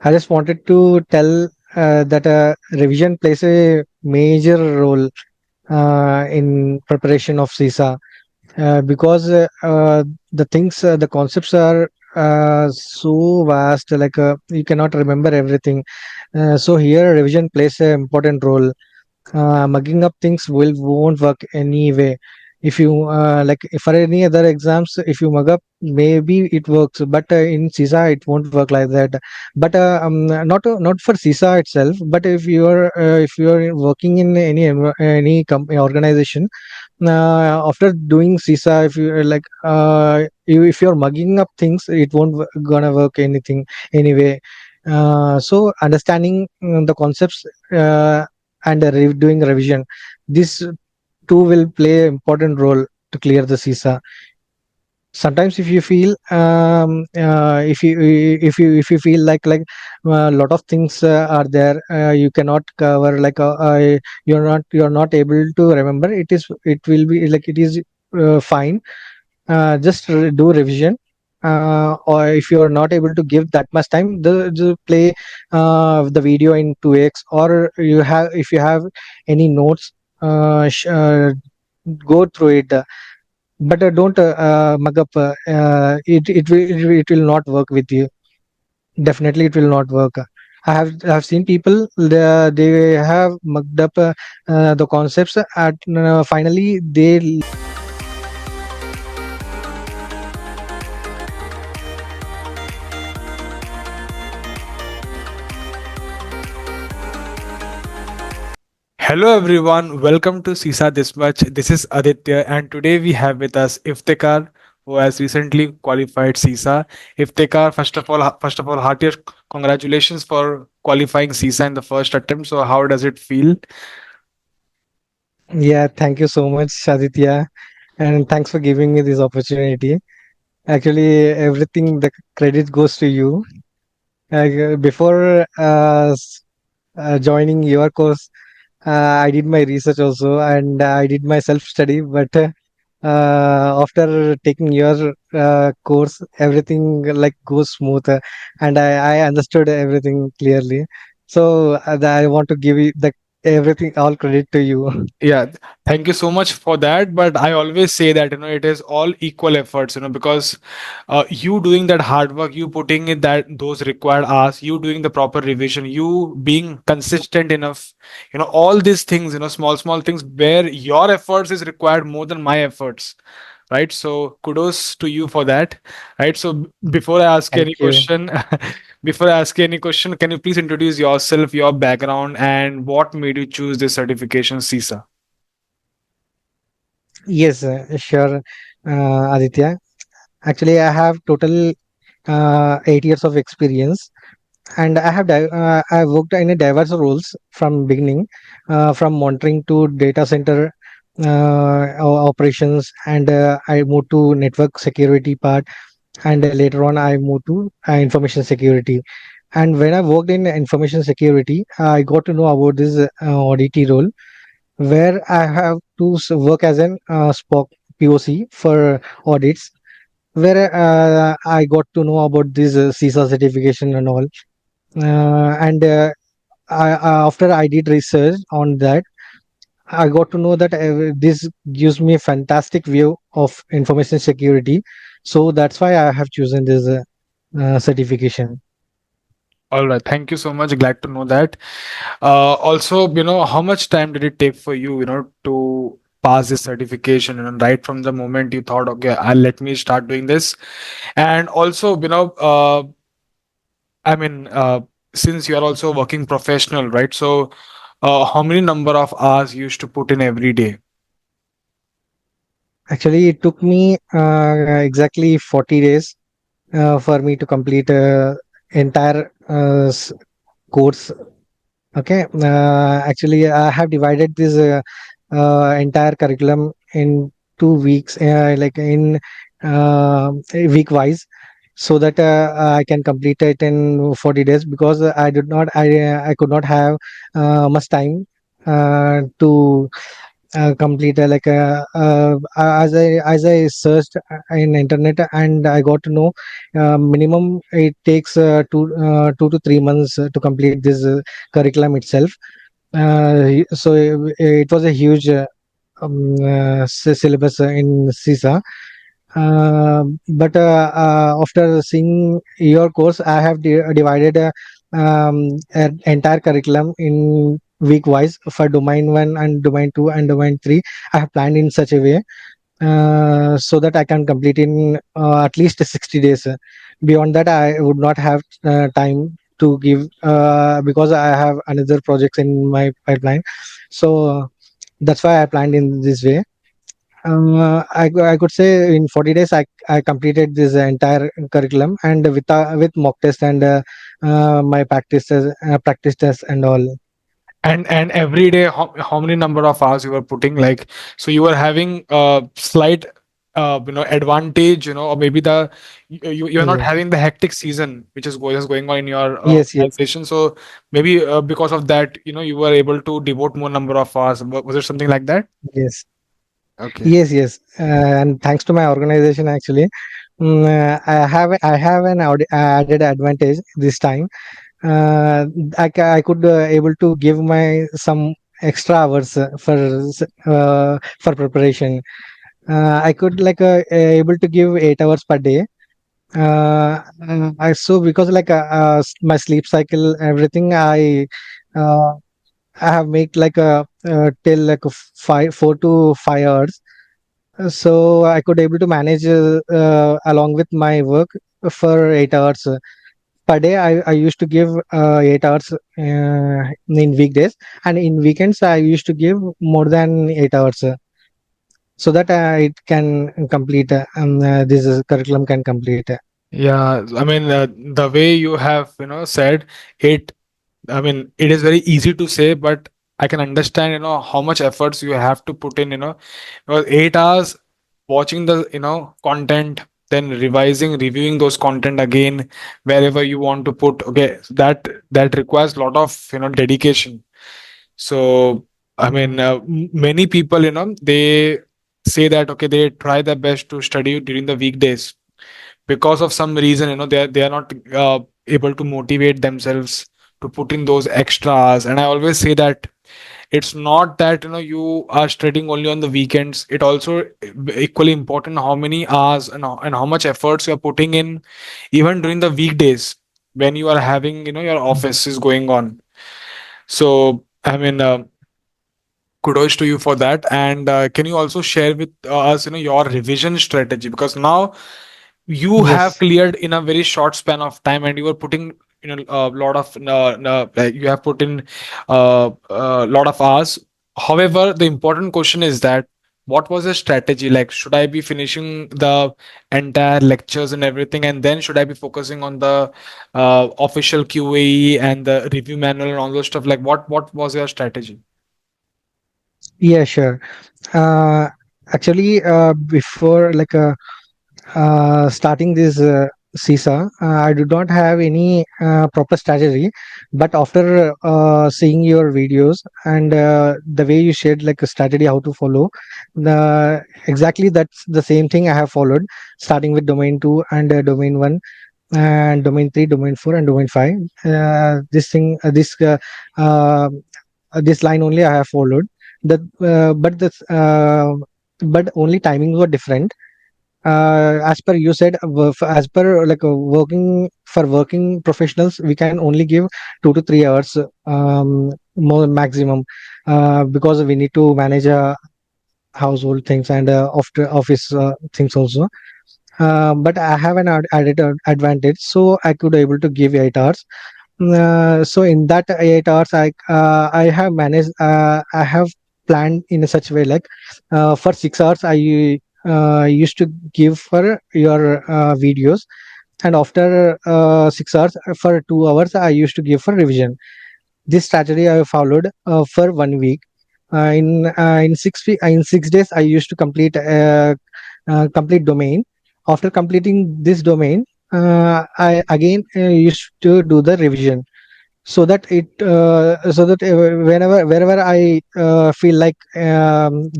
I just wanted to tell that revision plays a major role in preparation of CISA because the concepts are so vast, like you cannot remember everything. So here, revision plays an important role. Mugging up things won't work anyway. If you like for any other exams, if you mug up, maybe it works, but in CISA it won't work like that. But not for CISA itself, but if you are working in any company organization, after doing CISA, if you if you're mugging up things, it won't gonna work anything anyway. So understanding the concepts and doing revision, this too will play an important role to clear the CISA. Sometimes if you feel if you feel like a lot of things are there, you cannot cover, you're not able to remember, it will be like it is fine. Just do revision, or if you are not able to give that much time, the play the video in 2x, or you have if you have any notes, go through it, but don't mug up. It will not work with you. Definitely, it will not work. I have seen people, they have mugged up the concepts at finally they. Hello everyone, welcome to CISA This Much. This is Aditya, and today we have with us Iftikhar, who has recently qualified CISA. Iftikhar, first of all, heartiest congratulations for qualifying CISA in the first attempt. So, how does it feel? Yeah, thank you so much, Aditya, and thanks for giving me this opportunity. Actually, everything the credit goes to you. Before joining your course, I did my research also, and I did my self study. But after taking your course, everything like goes smooth, and I understood everything clearly. So I want to give you the everything, all credit to you. Yeah, thank you so much for that. But I always say that it is all equal efforts. Because you doing that hard work, you putting in that those required hours, you doing the proper revision, you being consistent enough. All these things. Small things where your efforts is required more than my efforts. Right. So kudos to you for that. Right. So before I ask you Thank any you. question, before I ask you any question, can you please introduce yourself, your background, and what made you choose this certification, CISA? Yes, sure, Aditya. Actually, I have total 8 years of experience, and I worked in a diverse roles from beginning, from monitoring to data center operations, and I moved to network security part, and later on I moved to information security. And when I worked in information security, I got to know about this audit role, where I have to work as an SPOC POC for audits, where I got to know about this CISA certification and all. And After I did research on that, I got to know that this gives me a fantastic view of information security. So that's why I have chosen this certification. All right. Thank you so much. Glad to know that. Also, how much time did it take for you, to pass this certification? And right from the moment you thought, okay, let me start doing this. And also, I mean, since you are also working professional, right? So, how many number of hours you used to put in every day? Actually, it took me exactly 40 days for me to complete entire course. Okay. Actually, I have divided this entire curriculum in 2 weeks, like in week wise, so that I can complete it in 40 days, because I could not have much time to complete as I searched in internet, and I got to know minimum it takes 2 to 3 months to complete this curriculum itself. So it was a huge syllabus in CISA. But after seeing your course, I have divided an entire curriculum in week wise for domain 1 and domain 2 and domain 3. I have planned in such a way so that I can complete in at least 60 days. Beyond that, I would not have time to give because I have another projects in my pipeline. So that's why I planned in this way. I could say in 40 days I completed this entire curriculum, and with mock test and my practice test and all. And every day, how many number of hours you were putting? Like, so you were having a slight advantage, or maybe you're not Yeah. having the hectic season which is going on in your Yes, yes, organization. So maybe because of that, you were able to devote more number of hours. Was it something like that? yes, Okay. yes. And thanks to my organization, actually, I have an added advantage this time. uh, I could able to give my some extra hours for preparation. I could able to give 8 hours per day. I so because my sleep cycle, everything, uh, I have made till like 4 to 5 hours. So I could able to manage along with my work for 8 hours per day. I used to give 8 hours in weekdays, and in weekends I used to give more than 8 hours so that it can complete this curriculum can complete. Yeah, I mean, the way you have, said it, I mean, it is very easy to say, but I can understand, how much efforts you have to put in, because 8 hours watching the, content, then reviewing those content again, wherever you want to put. Okay, that requires a lot of, dedication. So, I mean, many people, they say that, okay, they try their best to study during the weekdays, because of some reason, they are not able to motivate themselves to put in those extra hours. And I always say that it's not that you are studying only on the weekends. It also equally important how many hours and how much efforts you are putting in even during the weekdays, when you are having, your office is going on. So, I mean, kudos to you for that. And can you also share with us, your revision strategy? Because now you have Yes. cleared in a very short span of time, and you were putting, a lot of, like, you have put in a lot of hours. However, the important question is that, what was the strategy? Like, should I be finishing the entire lectures and everything, and then should I be focusing on the official QAE and the review manual and all those stuff? Like, what was your strategy? Yeah, sure. uh, Actually, before starting this CISA, I do not have any proper strategy. But after seeing your videos and the way you shared like a strategy how to follow, the exactly that's the same thing I have followed, starting with domain 2 and domain 1 and domain 3, domain 4 and domain 5. Uh, this line only I have followed. That but only timings were different. As per you said, as per working for working professionals, we can only give 2 to 3 hours more maximum, because we need to manage household things and after office things also. But I have an added advantage, so I could able to give 8 hours. So in that 8 hours, I have managed. I have planned in such way for 6 hours I used to give for your videos, and after 6 hours for 2 hours I used to give for revision. This strategy I followed for 1 week. In 6 days I used to complete domain. After completing this domain, I again used to do the revision. so that whenever wherever I feel like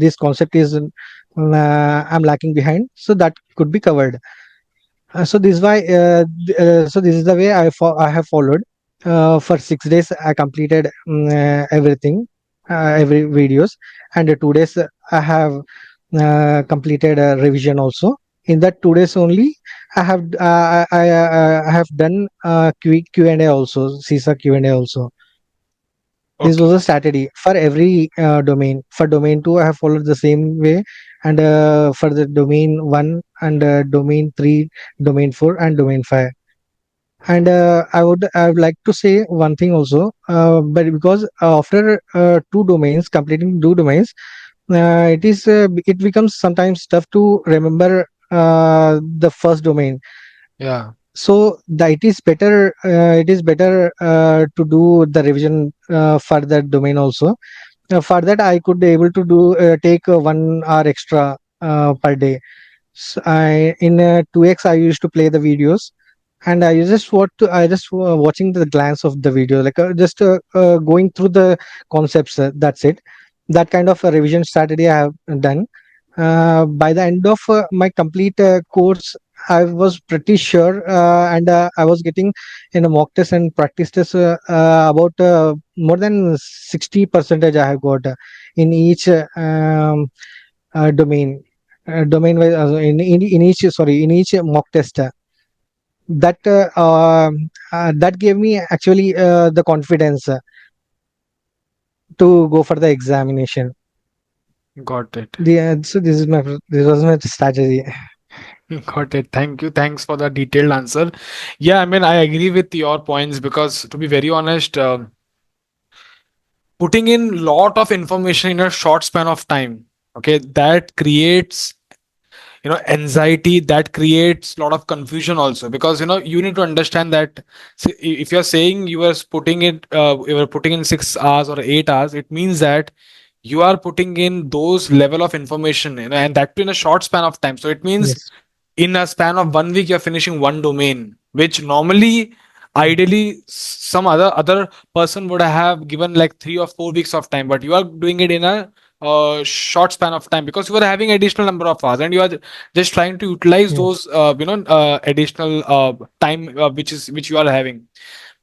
this concept is I'm lacking behind, so that could be covered. So this is why so this is the way I have followed. For 6 days I completed everything, every videos, and 2 days I have completed a revision also. In that 2 days only, I have done Q&A also, CISA Q&A also. This was Okay. a strategy for every domain. For domain 2, I have followed the same way, and for the domain 1 and domain 3, domain 4, and domain 5. And I would like to say one thing also, but because after two domains, completing two domains, it becomes sometimes tough to remember the first domain. Yeah. So it is better to do the revision for that domain also. For that, I could be able to do take 1 hour extra per day. So I in 2x I used to play the videos, and I just watching the glance of the video, like just going through the concepts. That's it. That kind of a revision strategy I have done. By the end of my complete course, I was pretty sure, and I was getting in a mock test and practice test about more than 60 percentage I have got in each domain. Domain wise, in each, sorry, in each mock test. That gave me actually the confidence to go for the examination. Got it. So this was my strategy. Got it. Thank you. Thanks for the detailed answer. Yeah, I mean, I agree with your points because, to be very honest, putting in lot of information in a short span of time, okay, that creates, anxiety, that creates a lot of confusion also, because you need to understand that, if you're saying you were putting in 6 hours or 8 hours, it means that you are putting in those level of information, and that too in a short span of time. So it means Yes. in a span of 1 week you're finishing one domain, which normally, ideally, some other person would have given like 3 or 4 weeks of time, but you are doing it in a short span of time because you are having additional number of hours, and you are just trying to utilize Yes. those additional time, which you are having.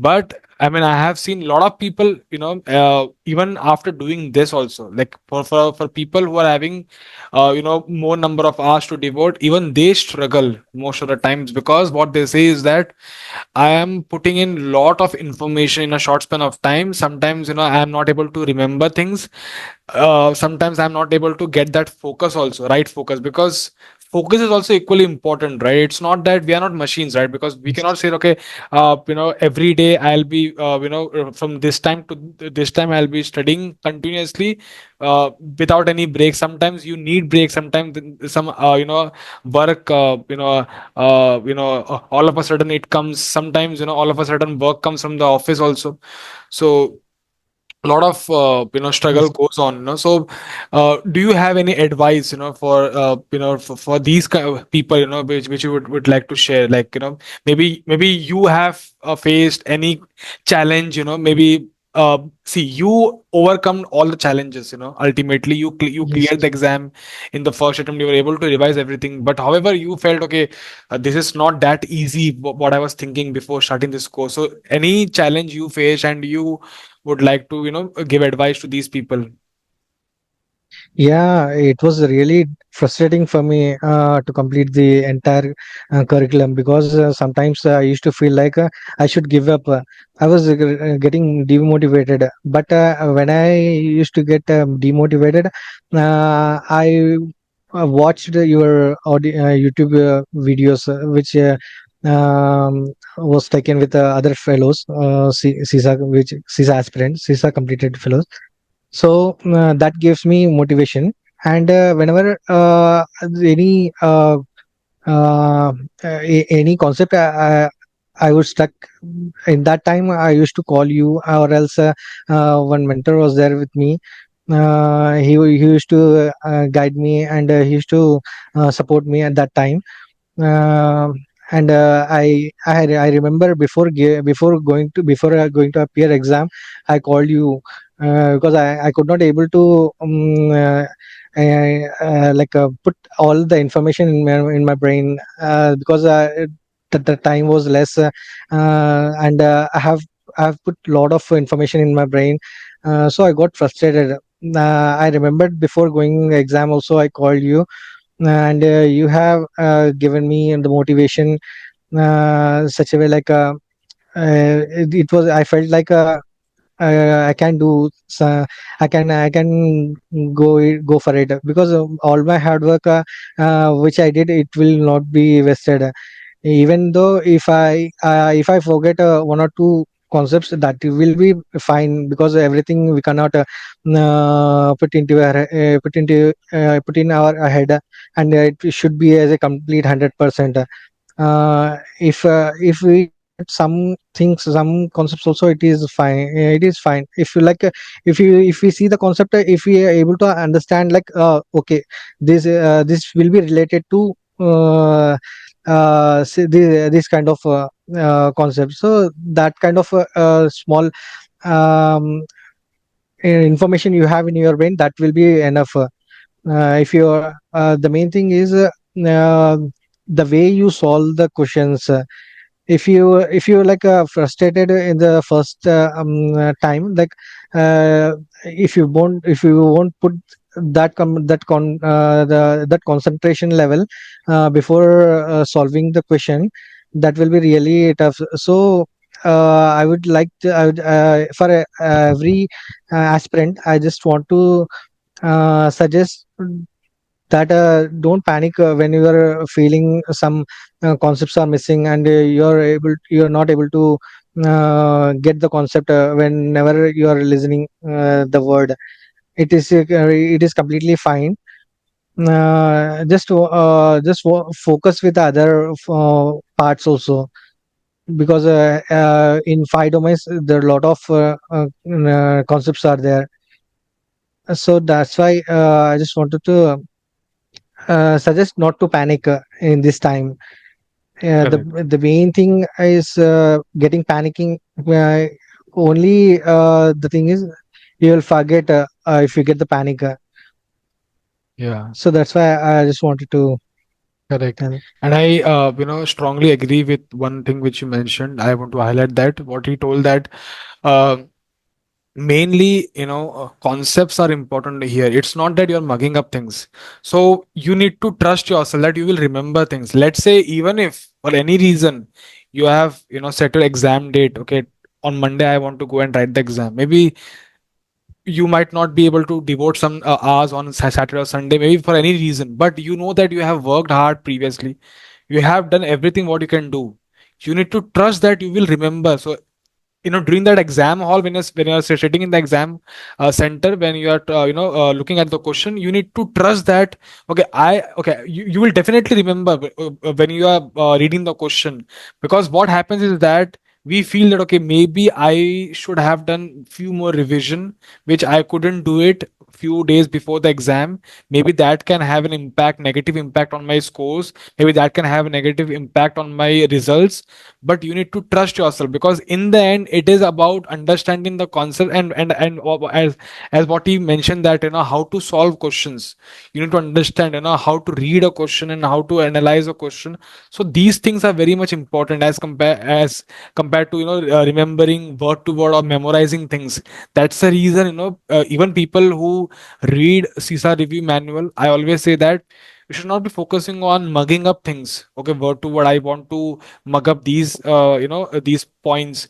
But I mean, I have seen a lot of people, even after doing this also, like for people who are having more number of hours to devote, even they struggle most of the times, because what they say is that I am putting in lot of information in a short span of time. Sometimes, I am not able to remember things. Sometimes I'm not able to get that focus also, right focus, because focus is also equally important, right? It's not that we are not machines, right? Because we Yes. cannot say, okay, every day I'll be, from this time to this time I'll be studying continuously, without any break. Sometimes you need break. Sometimes some, work, all of a sudden it comes. Sometimes, all of a sudden work comes from the office also. So a lot of struggle Yes. goes on, so do you have any advice, for for these kind of people, which you would like to share, like, maybe you have faced any challenge, maybe see, you overcome all the challenges, ultimately you Yes. cleared the exam in the first attempt. You were able to revise everything, but however you felt, okay, this is not that easy, what I was thinking before starting this course. So any challenge you face and you would like to, give advice to these people? Yeah, it was really frustrating for me to complete the entire curriculum, because sometimes I used to feel like I should give up. I was getting demotivated. But when I used to get demotivated, I watched your YouTube videos, which was taken with other fellows, CISA, which CISA aspirants, CISA completed fellows. So that gives me motivation. And whenever any uh, any concept I was stuck in, that time I used to call you, or else one mentor was there with me. He used to guide me, and he used to support me at that time. uh, and I remember before going to appear exam, I called you because I could not able to put all the information in my brain because the time was less, and I have put a lot of information in my brain, so I got frustrated. I remembered before going exam also I called you, and you have given me the motivation such a way like it was, I felt like I can do so, I can go for it because all my hard work which I did, it will not be wasted. Even though if I forget one or two concepts, that will be fine, because everything we cannot put in our head, and it should be as a complete 100%. If we forget some things, some concepts also, it is fine. It is fine if you like if we see the concept, if we are able to understand like okay, this will be related to this kind of concept. So that kind of small um, information you have in your brain, that will be enough. If you The main thing is uh, the way you solve the questions. If you like frustrated in the first time, like if you won't put that concentration level before solving the question, that will be really tough. So I would like to I would for every aspirant, I just want to suggest that don't panic when you are feeling some concepts are missing, and you're not able to get the concept whenever you are listening the word. It is completely fine. Focus with the other parts also, because in 5 domains there are a lot of concepts are there. So that's why I just wanted to suggest not to panic in this time. Correct. The main thing is getting panicking. Only the thing is you will forget if you get the panic. Yeah. So that's why I just wanted to Correct. tell. And I, strongly agree with one thing which you mentioned. I want to highlight that what he told that uh, mainly, concepts are important here. It's not that you're mugging up things. So you need to trust yourself that you will remember things. Let's say even if for any reason you have, set your exam date. Okay, on Monday I want to go and write the exam. Maybe you might not be able to devote some hours on Saturday or Sunday, maybe for any reason, but you know that you have worked hard previously, you have done everything what you can do. You need to trust that you will remember. So during that exam hall, when you're sitting in the exam center, when you are looking at the question, you need to trust that you will definitely remember when you are reading the question. Because what happens is that we feel that okay, maybe I should have done few more revision, which I couldn't do it few days before the exam. Maybe that can have an impact, negative impact on my scores. Maybe that can have a negative impact on my results. But you need to trust yourself, because in the end it is about understanding the concept, as what he mentioned, that how to solve questions. You need to understand how to read a question and how to analyze a question. So these things are very much important as compared to remembering word to word or memorizing things. That's the reason even people who read CISA review manual, I always say that you should not be focusing on mugging up things. Okay, word to word I want to mug up these points.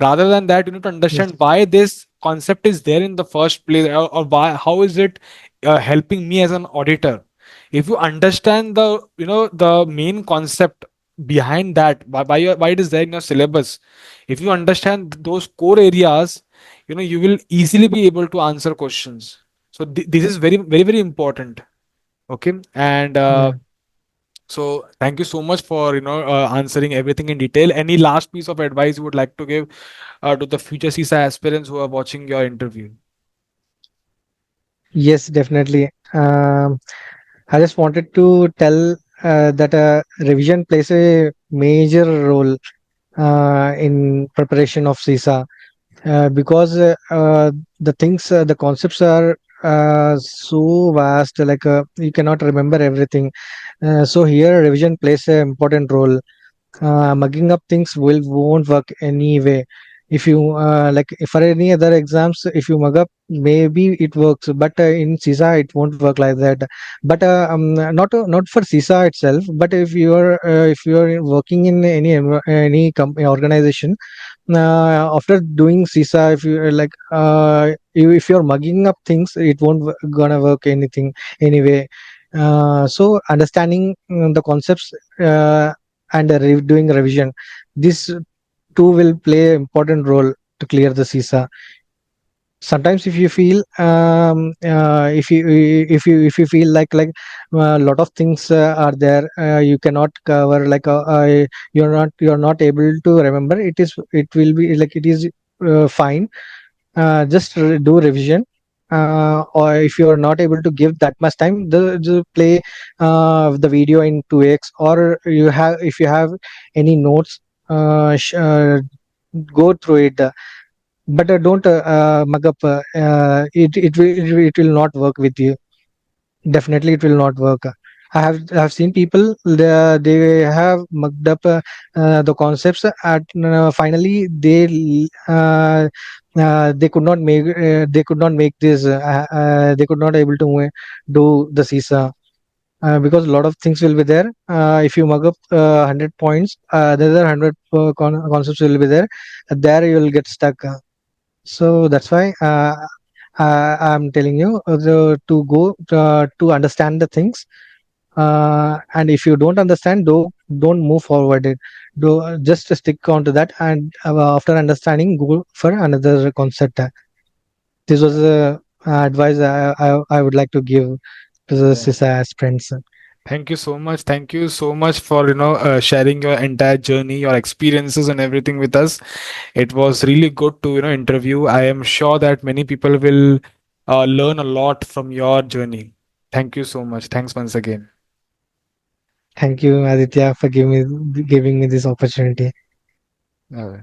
Rather than that, you need to Yes. understand why this concept is there in the first place, or why, how is it helping me as an auditor. If you understand the main concept behind that, why it is there in your syllabus, if you understand those core areas, you will easily be able to answer questions. So this is very very very important. Okay. And Yeah. so thank you so much for answering everything in detail. Any last piece of advice you would like to give to the future CISA aspirants who are watching your interview? Yes, definitely. I just wanted to tell. that revision plays a major role in preparation of CISA, because the things, the concepts are so vast, like you cannot remember everything. So here revision plays an important role. Mugging up things will won't work anyway. If you like, if for any other exams, if you mug up, maybe it works, but in CISA it won't work like that. But not for CISA itself, but if you're working in any company organization, after doing CISA, if you if you're mugging up things, it won't gonna work anything anyway. So understanding the concepts and doing revision, this too will play an important role to clear the CISA. Sometimes if you feel if you feel like a lot of things are there, you cannot cover, you're not able to remember, it will be like it is fine. Just do revision, or if you are not able to give that much time, the play the video in 2x, or you have, if you have any notes, go through it, but don't mug up, it will not work with you. Definitely it will not work. I have seen people, they have mugged up the concepts at finally they could not make, this they could not able to do the CISA, because a lot of things will be there. If you mug up 100 points, the other 100 concepts will be there. There you will get stuck. So that's why I'm telling you to go to understand the things. And if you don't understand, don't move forward. Do just stick on to that, and after understanding, go for another concept. This was the advice I would like to give to the Yeah. CISA aspirants. Thank you so much. Thank you so much for sharing your entire journey, your experiences, and everything with us. It was really good to interview. I am sure that many people will learn a lot from your journey. Thank you so much. Thanks once again. Thank you, Aditya, for giving me this opportunity. Uh,